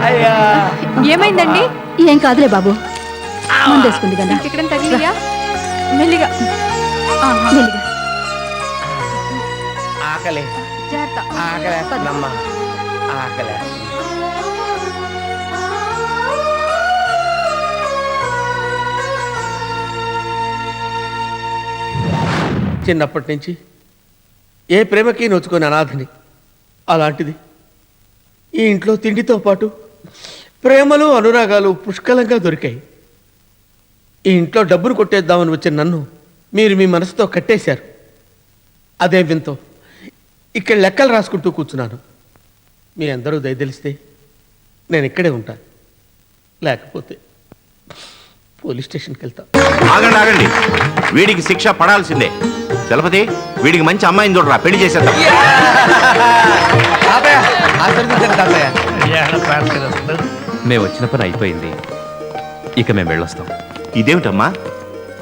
అయ్యా ఏమైందండి? ఏం కాదులే బాబు, ముందేసుకుంది కదా. ఇక్కడ తగిలియా? మెల్లిగా మెల్లిగా. ఆకలి జాగ్రత్త. ఆకలేస్తుందమ్మా, ఆకలి. చిన్నప్పటి నుంచి ఏ ప్రేమకి నోచుకొని అనాథని, అలాంటిది ఈ ఇంట్లో తిండితో పాటు ప్రేమలు అనురాగాలు పుష్కలంగా దొరికాయి. ఈ ఇంట్లో డబ్బును కొట్టేద్దామని వచ్చిన నన్ను మీరు మీ మనసుతో కట్టేశారు. అదే వింతో ఇక్కడ లెక్కలు రాసుకుంటూ కూర్చున్నాను. మీ అందరూ దయదలిస్తే నేను ఇక్కడే ఉంటాను, లేకపోతే పోలీస్ స్టేషన్కి వెళ్తా. ఆగండి ఆగండి, వీడికి శిక్ష పడాల్సిందే. చలపతి, వీడికి మంచి అమ్మాయిని చూడరా, పెళ్లి చేసేద్దాం. మేము వచ్చిన పని అయిపోయింది, ఇక మేము వెళ్ళొస్తాం. ఇదేమిటమ్మా,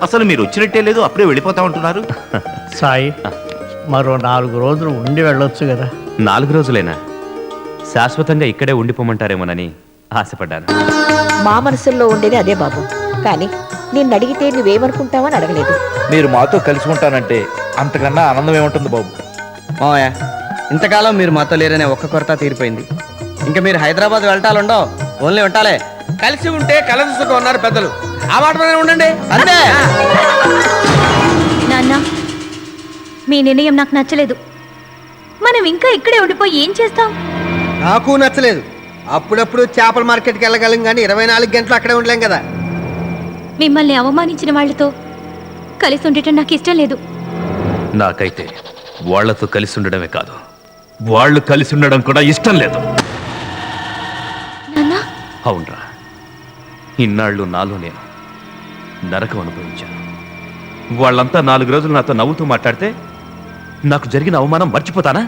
అసలు మీరు వచ్చినట్టే లేదు, అప్పుడే వెళ్ళిపోతా ఉంటున్నారు. సాయి, మరో 4 రోజులు ఉండి వెళ్ళొచ్చు కదా. 4 రోజులైనా శాశ్వతంగా ఇక్కడే ఉండిపోమంటారేమోనని ఆశపడ్డాను. మా మనసుల్లో ఉండేది అదే బాబు, కానీ నిన్ను అడిగితే నువ్వేమనుకుంటావని అడగలేదు. మీరు మాతో కలిసి ఉంటానంటే అంతకన్నా ఆనందం ఏముంటుంది బాబు. మావయ్య, ఇంతకాలం మీరు మాతో లేరనే ఒక్క కొరత తీరిపోయింది. ఇంకా మీరు హైదరాబాద్ వెళ్ళటాలుండో, ఓన్లీ ఉంటాలే. కలిసి ఉంటే కలదు సుఖం ఉన్నారు పెద్దలు, ఆ మాటలోనే ఉండండి అంతే. నాన్న, మీ నిర్ణయం నాకు నచ్చలేదు. మనం ఇంకా ఇక్కడే ఉండిపోయి ఏం చేస్తాం? నాకు నచ్చలేదు. అప్పుడప్పుడు చేపల మార్కెట్కి వెళ్ళగలం, కానీ 24 గంటలు అక్కడే ఉండలేం కదా. మిమ్మల్ని అవమానించిన వాళ్ళతో కలిసి ఉండటం నాకు ఇష్టం లేదు. నాకైతే వాళ్లతో కలిసి ఉండడమే కాదు, వాళ్ళు కలిసి ఉండడం కూడా ఇష్టం లేదు. నాన్న, అవునరా, ఇన్నాళ్ళు నాలో నేను నరకం అనుభవించాను. వాళ్ళంతా 4 రోజులు నాతో నవ్వుతూ మాట్లాడితే నాకు జరిగిన అవమానం మర్చిపోతానా?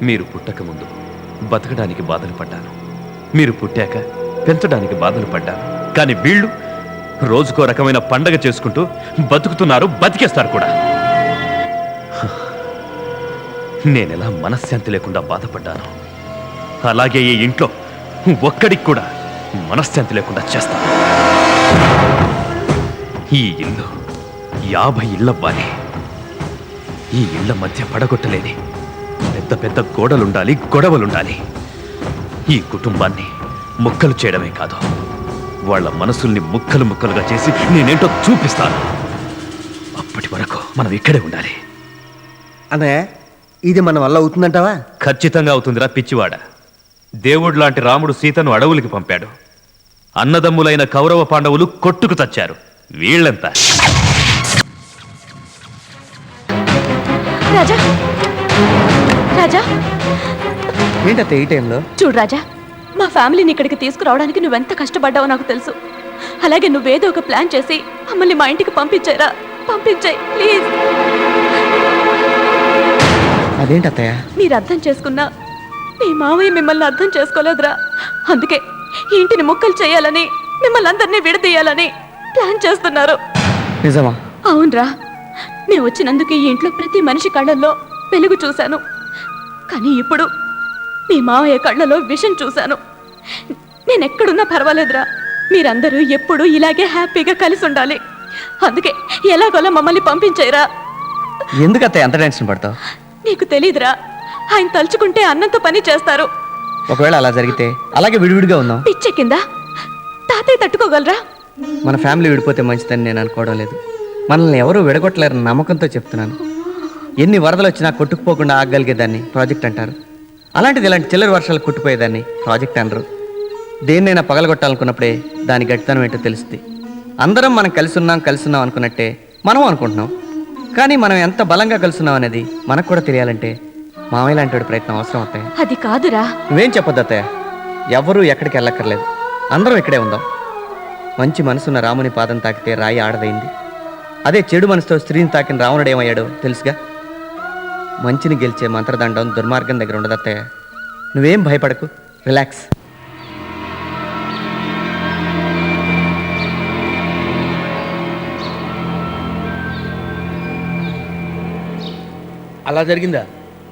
మీరు పుట్టక ముందు బతకడానికి బాధలు పడ్డాను, మీరు పుట్టాక పెంచడానికి బాధలు పడ్డాను. కానీ వీళ్ళు రోజుకో రకమైన పండగ చేసుకుంటూ బతుకుతున్నారు, బతికేస్తారు కూడా. నేనెలా మనశ్శాంతి లేకుండా బాధపడ్డాను, అలాగే ఈ ఇంట్లో ఒక్కడికి కూడా మనశ్శాంతి లేకుండా చేస్తాను. ఈ ఇల్లు 50 ఇళ్ళవ్వాలి. ఈ ఇళ్ల మధ్య పడగొట్టలేని పెద్ద పెద్ద గోడలుండాలి, గొడవలుండాలి. ఈ కుటుంబాన్ని ముక్కలు చేయడమే కాదు, వాళ్ళ మనసుల్ని ముక్కలు ముక్కలుగా చేసి నేనేంటో చూపిస్తాను. అప్పటి వరకు మనం ఇక్కడే ఉండాలి. అన్నయ్య, ఇది మన వల్ల అవుతుందంటావా? ఖచ్చితంగా అవుతుందిరా పిచ్చివాడ. దేవుడు లాంటి రాముడు సీతను అడవులకి పంపాడు. అన్నదమ్ములైన కౌరవ పాండవులు కొట్టుకు చచ్చారు. వీళ్ళంతా రాజా, రాజా, ఏంటంటే ఈ టైంలో? చూడు రాజా, మా ఫ్యామిలీని ఇక్కడికి తీసుకురావడానికి నువ్వెంత కష్టపడ్డావో నాకు తెలుసు. అలాగే నువ్వేదో ఒక ప్లాన్ చేసి మమ్మల్ని మా ఇంటికి పంపించారా? పంపించాయి ప్లీజ్. అదేంటి అత్తయ్య? మీరు అర్థం చేసుకున్నా మీ మావయ్య మిమ్మల్ని అర్థం చేసుకోలేదురా. అందుకే ఈ ఇంటిని ముక్కలు చేయాలని, మిమ్మల్ని అందరినీ విడదీయాలని ప్లాన్ చేస్తున్నారు. నిజమా? అవునరా, నేను వచ్చినందుకు ఈ ఇంట్లో ప్రతి మనిషి కళ్ళల్లో వెలుగు చూశాను. కానీ ఇప్పుడు మీ మావయ్య కళ్ళలో విషం చూశాను. నేను ఎక్కడున్నా పర్వాలేదురా, మీరందరూ ఎప్పుడూ ఇలాగే హ్యాపీగా కలిసి ఉండాలి. అందుకే ఎలాగోలా మమ్మల్ని పంపించేయరా. ఎందుకు అత్తయ్య అంత టెన్షన్ పడతావు? నీకు తెలీదురా, ఆయన తలుచుకుంటే అన్నంతో పని చేస్తారు. ఒకవేళ అలా జరిగితే అలాగే విడివిడిగా ఉందాం. పిచ్చే కింద తాతయ్య తట్టుకోగలరా? మన ఫ్యామిలీ విడిపోతే మంచిదని నేను అనుకోవడం లేదు. మనల్ని ఎవరూ విడగొట్టలేరని నమ్మకంతో చెప్తున్నాను. ఎన్ని వరదలు వచ్చినా కొట్టుకుపోకుండా ఆగగలిగేదాన్ని ప్రాజెక్ట్ అంటారు. అలాంటిది ఇలాంటి చిల్లర వర్షాలు కొట్టిపోయేదాన్ని ప్రాజెక్ట్ అనరు. దేన్నైనా పగలగొట్టాలనుకున్నప్పుడే దాని గట్టితనం ఏంటో తెలుస్తుంది. అందరం మనం కలిసి ఉన్నాం అనుకున్నట్టే మనం అనుకుంటున్నాం. కానీ మనం ఎంత బలంగా కలుసున్నాం అనేది మనకు కూడా తెలియాలంటే మామయ్య లాంటి ప్రయత్నం అవసరం అవుతాయి. అది కాదురా. నువ్వేం చెప్పొద్దు అత్తయ్య. ఎవరూ ఎక్కడికి వెళ్ళక్కర్లేదు, అందరం ఇక్కడే ఉందాం. మంచి మనసున్న రాముని పాదం తాకితే రాయి ఆడదైంది. అదే చెడు మనసుతో స్త్రీని తాకిన రావణుడు ఏమయ్యాడో తెలుసుగా. మంచిని గెలిచే మంత్రదండం దుర్మార్గం దగ్గర ఉండదు అత్తయ్య. నువ్వేం భయపడకు, రిలాక్స్. అలా జరిగిందా?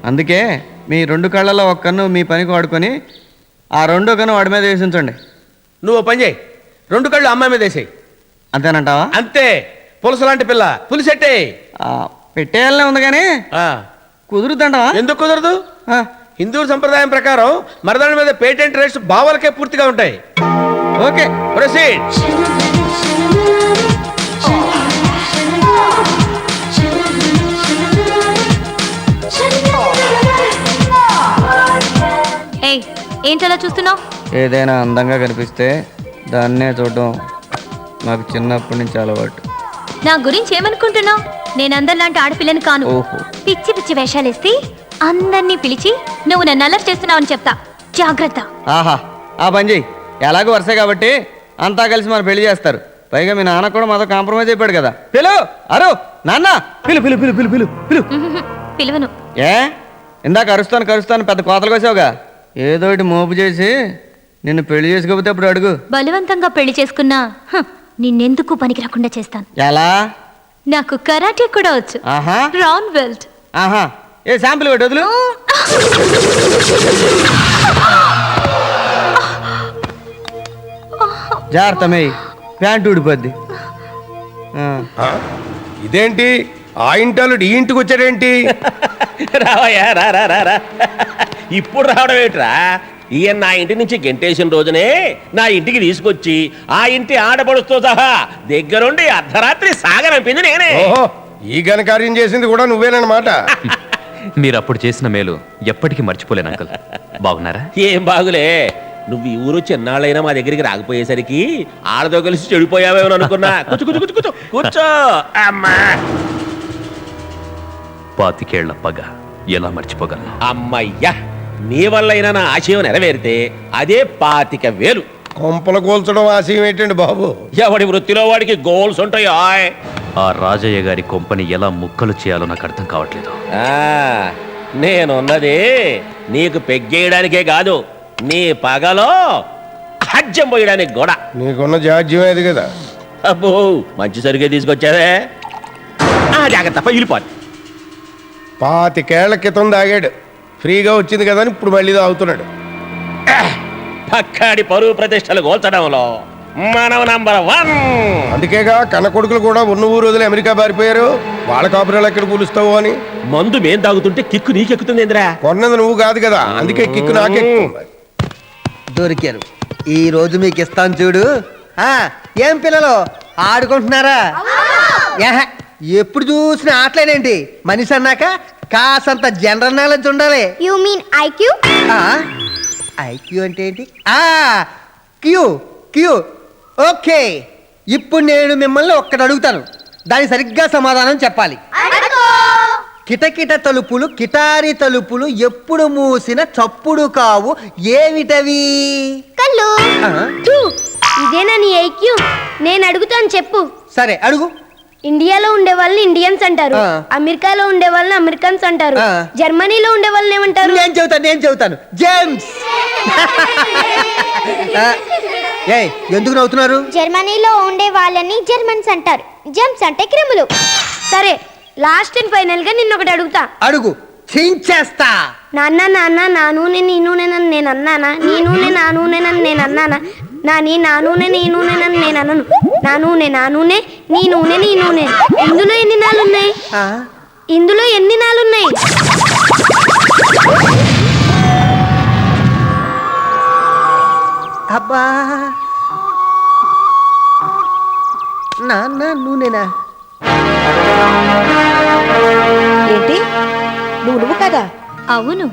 అందుకే మీ 2 కళ్ళలో ఒక కన్ను మీ పనికి వాడుకొని ఆ రెండో కను వాడి మీద వేసి ఉంచండి. నువ్వు ఓ పని చేయి, 2 కళ్ళు అమ్మాయి మీద వేసేయి. అంతేనంటావా? అంతే, పులస లాంటి పిల్ల పులిసెట్టే. పెట్టేయాలనే ఉంది కానీ కుదురుద్దంటావా? ఎందుకు కుదరదు? ఆ, హిందూ సంప్రదాయం ప్రకారం మరదాని మీద పేటెంట్ రైట్స్ బావలకే పూర్తిగా ఉంటాయి. ఓకే. ప్రొసీడ్. ఏయ్, ఏంటలా చూస్తున్నావు? ఏదైనా అందంగా కనిపిస్తే దాన్నే చూడడం నాకు చిన్నప్పటి నుంచి అలవాటు. నా గురించి ఏమనుకుంటున్నావు? నేను అందరిలాంటి ఆడపిల్లని కాను. ఓహో. పిచ్చి పిచ్చి వేషాలేసి అందరినీ పిలిచి నువ్వు నన్ను అల్లరి చేస్తున్నావని చెప్తా. జాగ్రత్త. ఆహా, ఆ పని చెయ్యి. ఎలాగో వరుసే కాబట్టి అంతా కలిసి మన పెళ్లి చేస్తారు. పైగా మీ నాన్న కూడా మాతో కాంప్రమైజ్ అయిపోయాడు కదా. పిలు అరు నాన్న, పిలు పిలు పిలు పిలు పిలు పిలు. పిలువను. ఏ ఇందాక కరుస్తాను పెద్ద కోతలు కోసావుగా. ఏదో ఒకటి మోపు చేసి నిన్ను పెళ్లి చేసుకోకపోతే అప్పుడు అడుగు. బలవంతంగా పెళ్లి చేసుకున్నా నిన్నెందుకు పనికి రాకుండా చేస్తాను. ఎలా? నాకు కరాటే కూడా వచ్చు. ఆహా. Round belt. ఆహా, ఏ శాంపుల్ పెట్టి వదులు. జాగ్రత్త మే, ప్యాంటు ఊడిపోద్ది. ఇదేంటి ఆ ఇంటాలు ఈ ఇంటికి వచ్చాడేంటి? రావయ్యా, రా రా రా రా. ఇప్పుడు రావడం ఏంట్రా? ఈయన నా ఇంటి నుంచి గెంటేసిన రోజునే నా ఇంటికి తీసుకొచ్చి ఆ ఇంటి ఆడపడుతో సహా దగ్గరుండి అర్ధరాత్రి సాగనంపింది నేనే. ఓహో, ఈ ఘనకార్యం చేసింది కూడా నువ్వేనమాట. మీరు అప్పుడు చేసిన మేలు ఎప్పటికీ మర్చిపోలేను అంకుల్. బాగున్నారా? ఏం బాగులే. నువ్వు ఈ ఊరు చిన్నాళ్ళైనా మా దగ్గరికి రాకపోయేసరికి ఆడతో కలిసి చెడిపోయావేమో అనుకున్నా. కూర్చో కూర్చో కూర్చో కూర్చో కూర్చో. అమ్మా, 25 ఏళ్ల పగ ఎలా మర్చిపోగలను? అమ్మయ్యా, నీ వల్లైనా నా ఆశయం నెరవేరితే అదే 25,000. కొంపలు కోల్చడం ఆశయం ఏంటండి బాబు? ఎవడి వృత్తిలో వాడికి గోల్స్ ఉంటాయి. ఆ రాజయ్య గారి కొంపని ఎలా ముక్కలు చేయాలో నాకు అర్థం కావట్లేదు. నేనున్నది నీకు పెగ్గేయడానికే కాదు, నీ పగలో హజ్యం పోయడానికి కూడా. నీకున్న జాడ్యం అది కదా. అబ్బో, మంచి సరిగ్గా తీసుకొచ్చావే. జాగ్రత్త, పగిలిపోదు. 25 ఏళ్ల క్రితం తాగాడు, ఫ్రీగా వచ్చింది కదా అని ఇప్పుడు మళ్ళీ తాగుతున్నాడు. పక్కాడి పరువు ప్రతిష్టలు కోల్చడంలో మనం నంబర్ 1. అందుకేగా కన్న కొడుకులు కూడా ఉన్న ఊరు వదిలి అమెరికా పారిపోయారు. వాళ్ళ కాపురాలు ఎక్కడ కూలుస్తావు అని. మందు మేం తాగుతుంటే కిక్కు నీకెక్కుతుంది ఏంద్రా? కొన్నది నువ్వు కాదు కదా, అందుకే కిక్కు నాకెక్కుతుంది. దొరికారు. ఈ రోజు మీకు ఇస్తాను చూడు. ఏం పిల్లలు ఆడుకుంటున్నారా? ఎప్పుడు చూసిన ఆటలేనేంటి? మనిషి అన్నాక కాసంత జనరల్ నాలెడ్జ్ ఉండాలి. You mean IQ? ఐక్యూ అంటే ఏంటి? Queue queue. ఓకే, ఇప్పుడు నేను మిమ్మల్ని ఒక్కటి అడుగుతాను, దానికి సరిగ్గా సమాధానం చెప్పాలి. కిటకిట తలుపులు, కిటారి తలుపులు ఎప్పుడు మూసిన చప్పుడు కావు, ఏమిటవి? కళ్ళు. ఇదేనా నీ ఐక్యూ? నేను అడుగుతాను, చెప్పు. సరే అడుగు. ఇండియాలో ఉండే వాళ్ళని ఇండియన్స్ అంటారు, అమెరికాలో ఉండే వాళ్ళని అమెరికన్స్ అంటారు, జర్మనీలో ఉండే వాళ్ళని ఏమంటారు? నేను చెబుతాను జేమ్స్. ఎందుకు నవ్వుతున్నారు? జర్మనీలో ఉండే వాళ్ళని జర్మన్స్ అంటారు, జెమ్స్ అంటే క్రిములు. సరే, లాస్ట్ అండ్ ఫైనల్ గా నిన్న ఒకటి అడుగుతా. అడుగు, చించేస్తా. నాన్న నాన్న నా నూనె నీ నూనెనని నేను అన్నానా? నీ నూనె నా నూనెనని నేను అన్నానా? నా నూనె నీ నూనెనని నేను అన్నాను. నా నూనె నీ నూనె నీ నూనె. ఇందులో ఎన్ని నాలున్నాయి? ఇందులో ఎన్ని నాలున్నాయి? అబ్బా, నాన్న నూనెనా? ఏంటి నువ్వు కదా? అవును,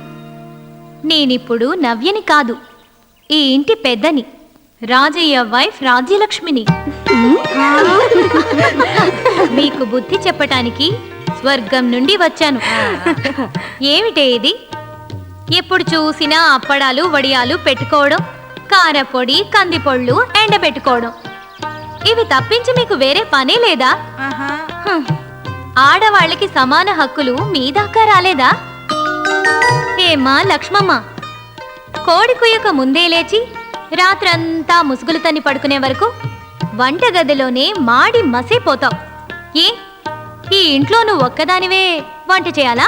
నేనిప్పుడు నవ్యని కాదు, ఈ ఇంటి పెద్దని, రాజయ్య వైఫ్ రాజ్యలక్ష్మిని. మీకు బుద్ధి చెప్పటానికి స్వర్గం నుండి వచ్చాను. ఏమిటే ఇది? ఎప్పుడు చూసినా అప్పడాలు వడియాలు పెట్టుకోవడం, కారపొడి కందిపొళ్ళు ఎండబెట్టుకోవడం, ఇవి తప్పించి మీకు వేరే పనే లేదా? ఆడవాళ్ళకి సమాన హక్కులు మీ దాకా రాలేదా? ఏమా లక్ష్మమ్మ, కోడి కుయ్యక ముందే లేచి రాత్రంతా ముసుగులు తన్ని పడుకునే వరకు వంటగదిలోనే మాడి మసైపోతావు. ఈ ఇంట్లో నువ్వు ఒక్కదానివే వంట చేయాలా?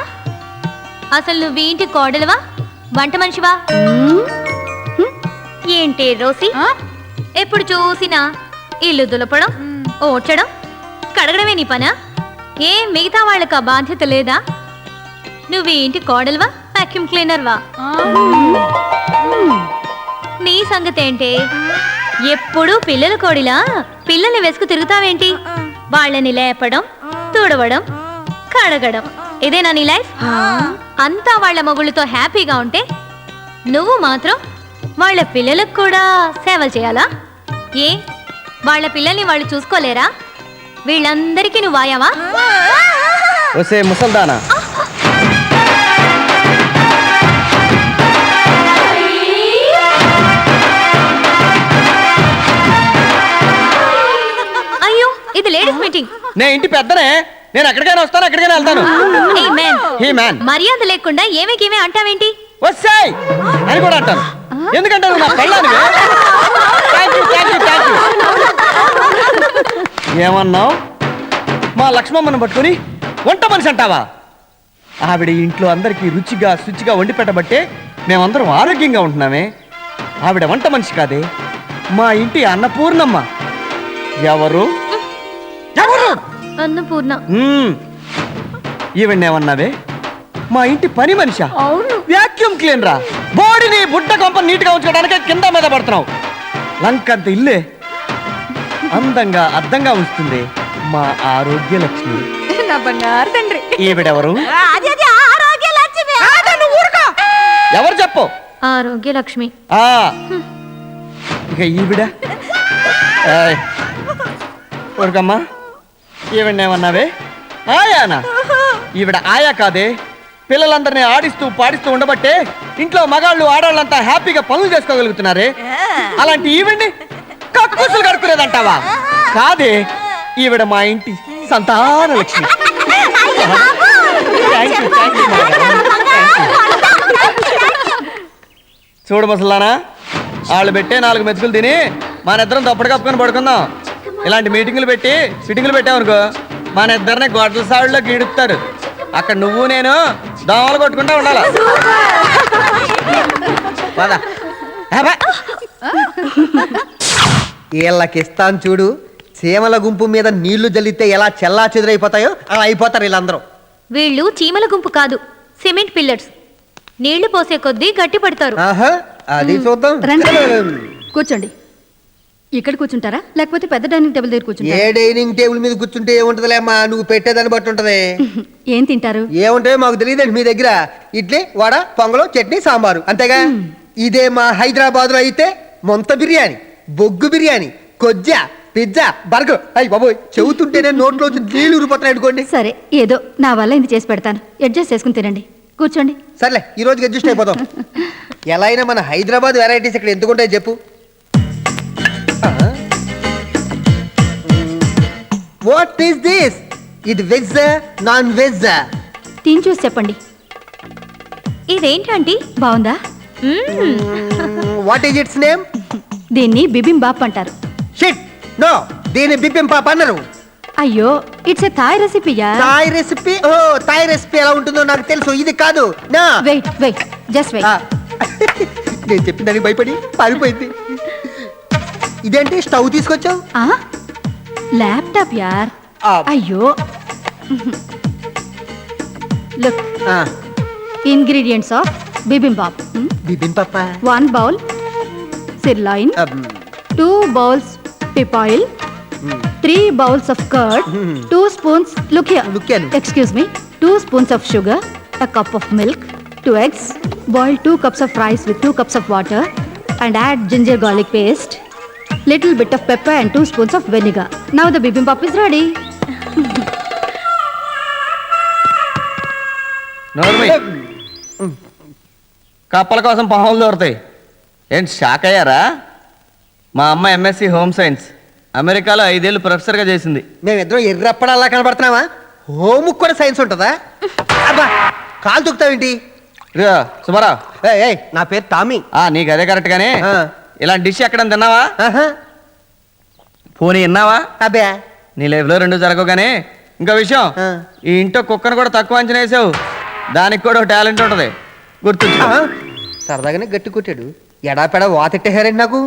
అసలు నువ్వు ఇంటి కోడలువా, వంట మనిషివా? ఏంటే రోసి ఎప్పుడు చూసినా ఇల్లు దులపడం ఓడ్చడం కడగడమే నీ పనా? మిగతా వాళ్ళకి ఆ బాధ్యత లేదా? నువ్వు ఇంటి కోడలువా వాక్యూమ్ క్లీనర్వా? నీ సంగతి ఏంటి? ఎప్పుడు పిల్లల కోడిలా పిల్లల్ని వెసుకు తిరుగుతావేంటి? వాళ్ళని లేపడం, తుడవడం, కడగడం, ఇదేనా నీ లైఫ్? అంతా వాళ్ళ మొగుళ్ళతో హ్యాపీగా ఉంటే నువ్వు మాత్రం వాళ్ళ పిల్లలకు కూడా సేవలు చేయాలా? వాళ్ళ పిల్లల్ని వాళ్ళు చూసుకోలేరా? వీళ్ళందరికీ నువ్వు వాయావా? వసే ముసల్దానా, అయ్యో, ఇది లేడీస్ మీటింగ్. నేను ఇంటి పెద్దనే, నేను ఎక్కడికైనా వస్తాను, ఎక్కడికైనా వెళ్తాను. హే మ్యాన్, మర్యాద లేకుండా ఏమే అంటావేంటి? వస్తాయి అని కూడా అంటాను. ఎందుకంటే నువ్వు నా పెళ్ళానివే. ఏమన్నావు? మా లక్ష్మమ్మను పట్టుకొని వంట మనిషి అంటావా? ఆవిడ ఇంట్లో అందరికీ రుచిగా శుచిగా వండి పెట్టబట్టే మేమందరం ఆరోగ్యంగా ఉంటున్నామే. ఆవిడ వంట మనిషి కాదే, మా ఇంటి అన్నపూర్ణమ్మ. ఎవరు ఎవరు? అన్నపూర్ణ. ఈవిడేమన్నావే? మా ఇంటి పని మనిషా? అవును. వ్యాక్యూమ్ క్లీనరా? బోడిని బుట్ట కొంప నీట్గా ఉంచుకోవడానికి కింద మీద పడుతున్నావు. లంకంత ఇల్లే అందంగా అద్దంగా ఉంచుతుంది మా ఆరోగ్య లక్ష్మి. నా బంగారు తండ్రి. ఈవిడెవరు? ఎవరు చెప్పు? ఆరోగ్య లక్ష్మి. ఇక ఈవిడ ఊరుకమ్మా. ఈవిడేమన్నావే? ఆయానా? ఈవిడ ఆయా కాదే, పిల్లలందరినీ ఆడిస్తూ పాడిస్తూ ఉండబట్టే ఇంట్లో మగాళ్ళు ఆడవాళ్ళంతా హ్యాపీగా పనులు చేసుకోగలుగుతున్నారే. అలాంటి ఈవిడ్ని కక్కుసులు కడుక్కునేదంటావా? కాదే, ఈవిడ మా ఇంటి సంతాన లక్ష్మి. చూడు ముసలానా, వాళ్ళు పెట్టే 4 మెతుకులు తిని మనిద్దరం దప్పటి కప్పుకొని పడుకుందాం. ఇలాంటి మీటింగులు పెట్టి సిట్టింగులు పెట్టామనుకో మన ఇద్దరిని గొడ్డల సావిడిలో గీడుపుతారు. అక్కడ నువ్వు నేను దోమలు కొట్టుకుంటా ఉండాలి. వీళ్ళకిస్తాను చూడు, చీమల గుంపు మీద నీళ్లు జల్లితే ఎలా చెల్లా చెదురైపోతాయో అలా అయిపోతారు వీళ్ళందరూ. వీళ్ళు చీమల గుంపు కాదు, సిమెంట్ పిల్లర్స్. నీళ్లు పోసే కొద్దీ గట్టి పడతారు. అది చూద్దాం. కూర్చోండి. ఇక్కడ కూర్చుంటారా లేకపోతే పెద్ద డైనింగ్ టేబుల్ దగ్గర కూర్చుంటారా? ఏ డైనింగ్ టేబుల్ మీద కూర్చుంటే ఏముంటదిలే అమ్మా, నువ్వు పెట్టేదాన్ని బట్టి ఉంటది. ఏం తింటారు? ఏముంటాయో మాకు తెలియదండి. మీ దగ్గర ఇడ్లీ, వడ, పొంగలు, చట్నీ, సాంబారు అంతేగా. ఇదే మా హైదరాబాద్ లో అయితే మొంత బిర్యానీ, బొగ్గు బిర్యానీ, కొజ్జా, పిజ్జా, బర్గర్. అయ్యి బాబోయ్, చెబుతుంటేనే నోట్లో నీళ్ళు ఊరిపోతున్నాయి అనుకోండి. సరే, ఏదో నా వల్ల ఇది చేసి పెడతాను. అడ్జస్ట్ చేసుకుని తినండి. కూర్చోండి. సర్లే, ఈ రోజుకి అడ్జస్ట్ అయిపోతాం. ఎలా అయినా మన హైదరాబాద్ వెరైటీస్ ఇక్కడ ఎందుకు ఉంటాయి చెప్పు. What is this? ఇది వెజ్ నాన్ వెజ్? తిని చూసి చెప్పండి. ఇదేంటంటే బాగుందా? What is its name? దీన్ని బిబింబాప్ అంటారు. షిట్, నో, దీన్ని బిబింబాప్ అన్నారు. అయ్యో, ఇట్స్ ఏ థాయ్ రెసిపీయా. Thai recipe? Oh, Thai recipe ఎలా ఉంటుందో నాకు తెలుసు, ఇది కాదు. నా వెయిట్ వెయిట్, జస్ట్ వెయిట్. నేను చెప్పిన దానికి భయపడి పారిపోయింది. ఇదేంటి స్టవ్ తీసుకొచ్చావు? ల్యాప్టాప్ యార్. అయ్యో, look, ingredients of bibimbap. Bibimbap 1 bowl sirloin, 2 bowls pip oil, 3 bowls of curd, 2 spoons, look here, excuse me, 2 spoons of sugar, a cup of milk, 2 eggs, boil 2 cups of rice with 2 cups of water and add ginger garlic paste, little bit of pepper and 2 spoons of vinegar. Now the bibimbap is ready. కప్పల కోసం పాములు దొరుకుతాయి. ఏంటి shock అయ్యారా? మా అమ్మ MSc home science, అమెరికాలో 5 ఏళ్ళు ప్రొఫెసర్గా చేసింది. మేమిద్దరం ఎర్రప్పడాలా కనబడుతున్నావా? హోమ్ కూడా సైన్స్ ఉంటుందా? అబ్బా, కాలు తుక్కుతావేంటి? సుబ్బారావు, నా పేరు టామీ. నీకు అదే కరెక్ట్ గానే. ఇలాంటి డిష్ ఎక్కడ తిన్నావా? పోనీ విన్నావా? అబ్బే, నీ లైఫ్లో 2 జరగగానే. ఇంకో విషయం, ఈ ఇంట్లో కుక్కను కూడా తక్కువ అంచనా వేసావు. దానికి కూడా ఒక టాలెంట్ ఉంటుంది, గుర్తుంచు. సరదాగానే గట్టి కొట్టాడు. ఎడాపెడా వాతెట్టేశారండి నాకు